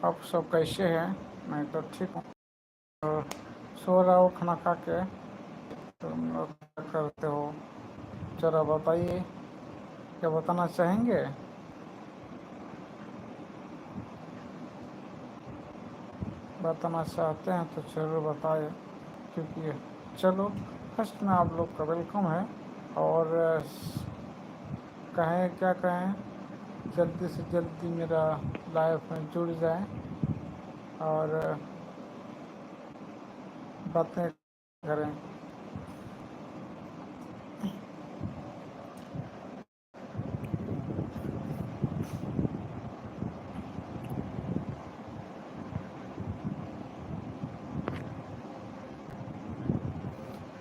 आप सब कैसे हैं? मैं तो ठीक हूँ। तो सो रहा हो खाना खा के? तुम लोग क्या करते हो? जरा बताइए, क्या बताना चाहेंगे? बताना चाहते हैं तो ज़रूर बताएं, क्योंकि चलो फर्स्ट में आप लोग का वेलकम है। और कहें क्या कहें, जल्दी से जल्दी मेरा लाइफ में जुड़ जाएं और बातें करें।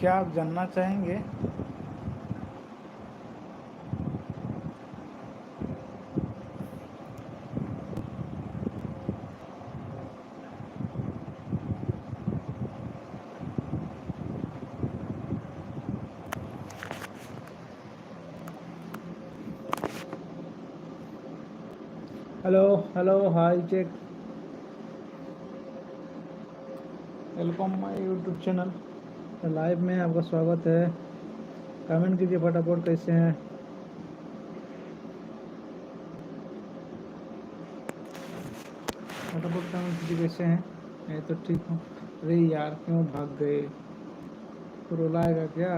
क्या आप जानना चाहेंगे? Hello hello, hi check, welcome my YouTube channel. Live में आपका स्वागत है। कमेंट कीजिए फटाफट, कैसे हैं? फटाफट कमेंट कीजिए, कैसे हैं? मैं तो ठीक हूँ। अरे यार, क्यों भाग गए? तो रुलाएगा क्या?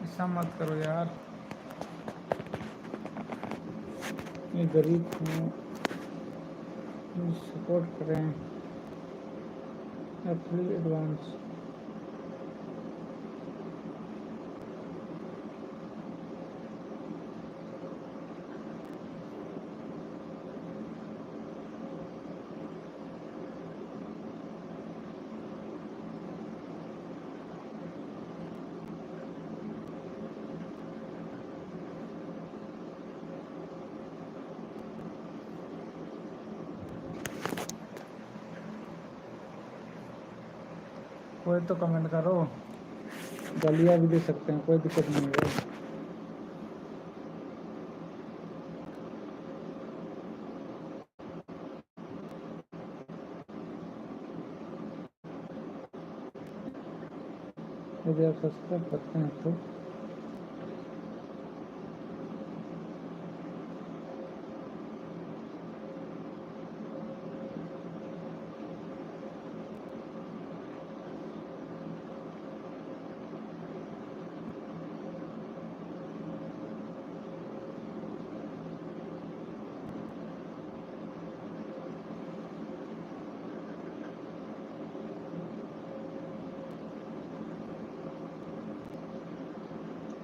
ऐसा मत करो यार, मैं गरीब हूँ, मुझे सपोर्ट करें। April advance. कोई तो कमेंट करो, गालियाँ भी दे सकते हैं, कोई दिक्कत नहीं है। यदि आप सब्सक्राइब करते हैं तो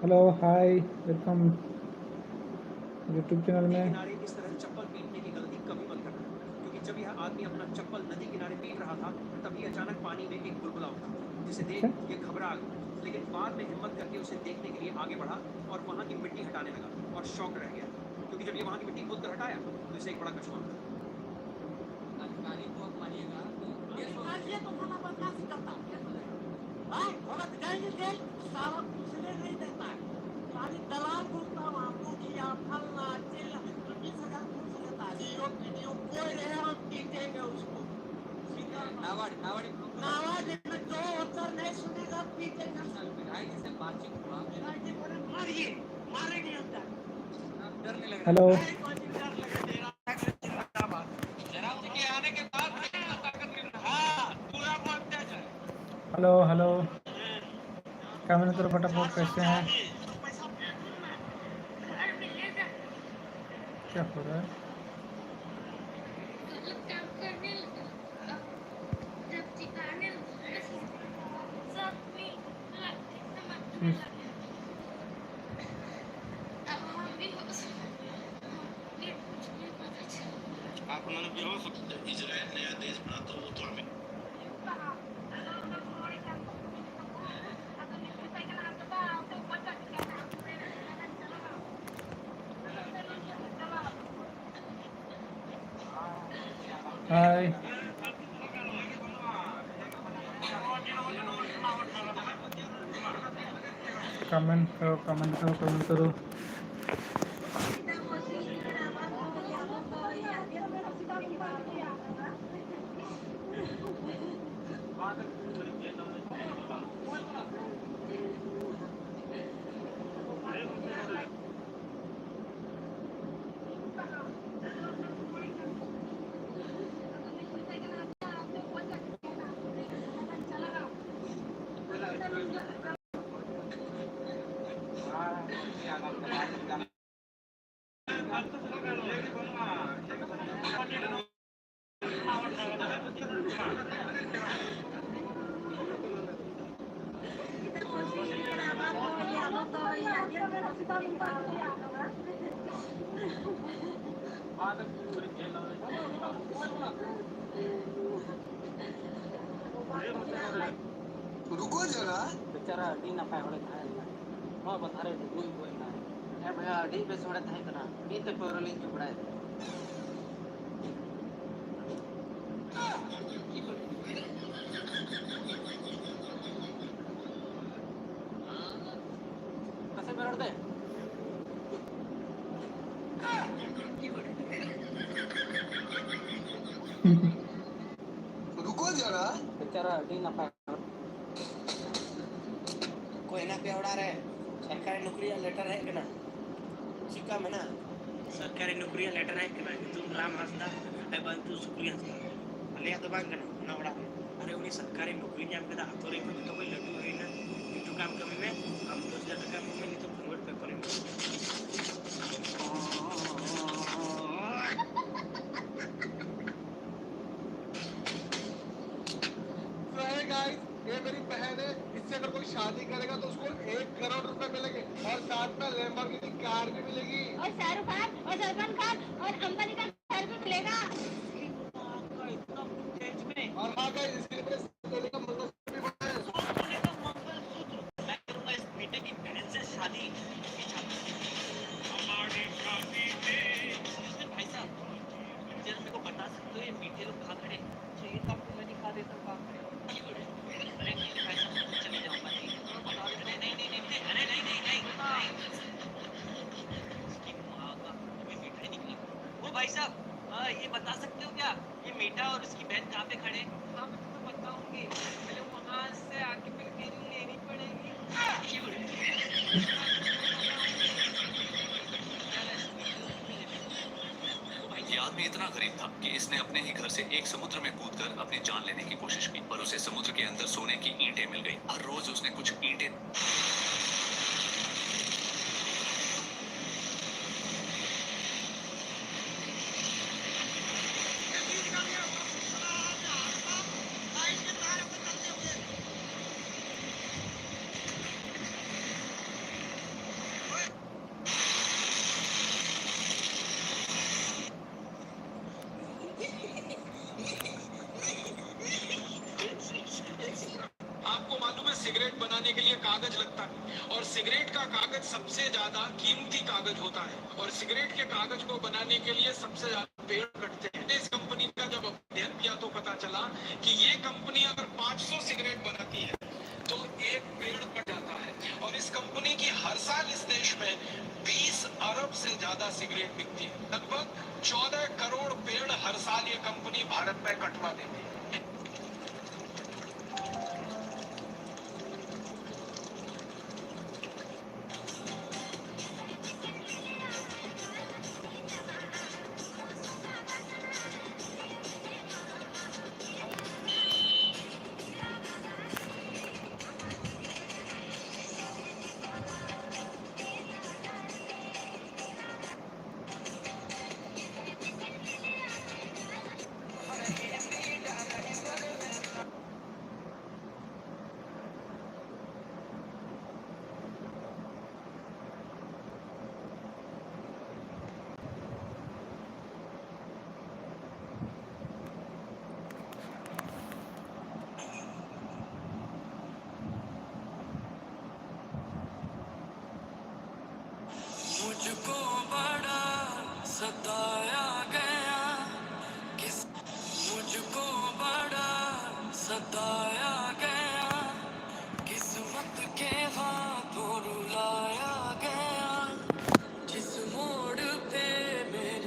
hello hi, welcome YouTube channel में। किनारे इस तरह चप्पल पीटने की गलती कभी मत करना, क्योंकि जब यह आदमी अपना चप्पल नदी किनारे पीट रहा था, तभी अचानक पानी में एक बुलबुला उठा, जिसे देख ये घबरा गया, लेकिन बाद में हिम्मत करके उसे देखने के लिए आगे बढ़ा और वहां की मिट्टी हटाने लगा और शौक रह गया, क्योंकि जब ये वहां की मिट्टी खोद कर हटाया तो इसे एक बड़ा कछुआ मिला। अधिकारी को मानिएगा तो खाना बर्दाश्त करता भगत जाएंगे जेल, सारा पूछने नहीं देता है, सारी दलाल घूमता वहाँ, मुखिया फलना चिल्ला, 20,000 पूछ लेता है, जीरो वीडियो कोई रहे हम पीटेंगे उसको। नावाड़ी में जो उत्तर नहीं सुनेगा पीटेंगे। विधायक से बातचीत हुआ, विधायक जी बोले मारिए, मारेंगे हम डरने लगे। हेलो, डर लगे तेरा जनाब जी के आने के बाद ताकत मिल रहा है, पूरा बोलते जाए। हेलो हेलो, कमेंट करो फटाफट, कैसे हैं? क्या हो रहा है? आप उन्होंने भी हो सकते, इजराइल नया देश बना तो वो तो हमें हाय, कमेंट करो, कमेंट करो, कमेंट करो। रुको जरा बेचारा अड़ी नपाय होले थाय नो बथारे गुई गुई ना ए भैया अड़ी बेस होले थाय कना नी ते परलिंग के बड़ाय कसे बेरड दे रुको जरा बेचारा अड़ी नपाय कोई ना पेवड़ा रे सरकारी नौकरी लेटर है कि ना सिक्का में ना सरकारी नौकरी लेटर है कि ना तू राम हंसदा है बन तू शुक्रिया अलिया तो बांग ना नवड़ा अरे उन्हें सरकारी नौकरी जाम के हाथ रे में तो कोई लड्डू है ना जो काम कमी में हम 10,000 टका में नहीं तो कन्वर्ट कर करेंगे ये मेरी बहन है इससे अगर कोई शादी करेगा तो उसको 1 करोड़ रुपए मिलेंगे और साथ में लैम्बोर्गिनी कार भी मिलेगी और शाहरुख खान और सलमान खान और अंबानी का घर भी मिलेगा और हाँ गाइस इसके लिए सोने का मंगलसूत्र भी बना है सोने का मंगलसूत्र मैं करूंगा इस बेटे की बहन से शादी हमारी शादी में भाई साहब जरा मेरे को बता सकते हो ये मीठे लोग कहाँ खड़े तो ये तो आपको मैं दिखा देता हूँ कहाँ खड़े अरे भाई साहब चले जाऊंगा नहीं नहीं नहीं नहीं अरे नहीं नहीं नहीं इसकी माँ का हमें मीठा निकली वो भाई साहब ये बता सकते हो क्या ये मीठा और उसकी बहन कहाँ पे खड़े हाँ मैं तुम्हें बताऊंगी पहले वहाँ से आके फिर मेरी लेनी पड़ेगी ये आदमी इतना गरीब था कि इसने अपने ही घर से एक समुद्र में कूदकर अपनी जान लेने की कोशिश की पर उसे समुद्र के अंदर सोने की ईंटें मिल गई हर रोज उसने कुछ ईंटें आपको मालूम है सिगरेट बनाने के लिए कागज लगता है और सिगरेट का कागज सबसे ज्यादा कीमती कागज होता है और सिगरेट के कागज को बनाने के लिए सबसे ज्यादा पेड़ कटते हैं इस कंपनी का जब अध्ययन किया तो पता चला कि ये कंपनी अगर 500 सिगरेट बनाती है तो एक पेड़ कट जाता है और इस कंपनी की हर साल इस देश में 20 अरब से ज्यादा सिगरेट बिकती है लगभग 14 करोड़ पेड़ हर साल ये कंपनी भारत में कटवा देती है मुझको बड़ा सता